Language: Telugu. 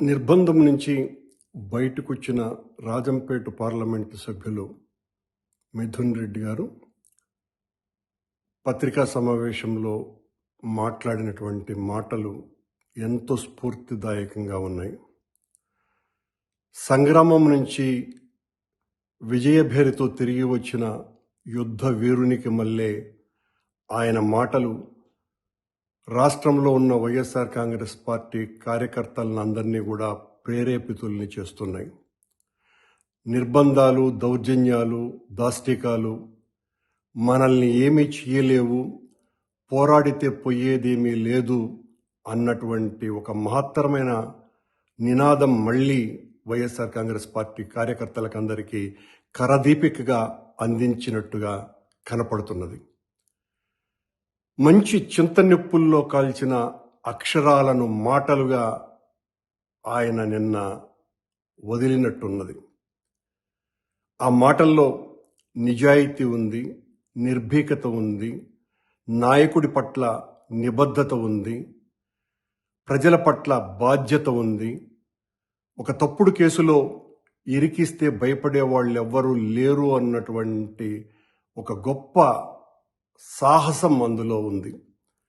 నిర్బంధం నుంచి బయటకొచ్చిన రాజంపేట పార్లమెంటు సభ్యులు మిథున్ రెడ్డి గారు పత్రికా సమావేశంలో మాట్లాడినటువంటి మాటలు ఎంతో స్ఫూర్తిదాయకంగా ఉన్నాయి. సంగ్రామం నుంచి విజయభేరితో తిరిగి వచ్చిన యుద్ధ వీరునికి మళ్ళీ ఆయన మాటలు రాష్ట్రంలో ఉన్న వైఎస్ఆర్ కాంగ్రెస్ పార్టీ కార్యకర్తలను అందరినీ కూడా ప్రేరేపితుల్ని చేస్తున్నాయి. నిర్బంధాలు, దౌర్జన్యాలు, దాష్టికాలు మనల్ని ఏమీ చేయలేవు, పోరాడితే పోయేదేమీ లేదు అన్నటువంటి ఒక మహత్తరమైన నినాదం మళ్ళీ వైఎస్ఆర్ కాంగ్రెస్ పార్టీ కార్యకర్తలకందరికీ కరదీపికగా అందించినట్టుగా కనపడుతున్నది. మంచి చింతనిప్పుల్లో కాల్చిన అక్షరాలను మాటలుగా ఆయన నిన్న వదిలినట్టున్నది. ఆ మాటల్లో నిజాయితీ ఉంది, నిర్భీకత ఉంది, నాయకుడి పట్ల నిబద్ధత ఉంది, ప్రజల పట్ల బాధ్యత ఉంది. ఒక తప్పుడు కేసులో ఇరికిస్తే భయపడే వాళ్ళు ఎవ్వరూ లేరు అన్నటువంటి ఒక గొప్ప సాహసం అందులో ఉంది.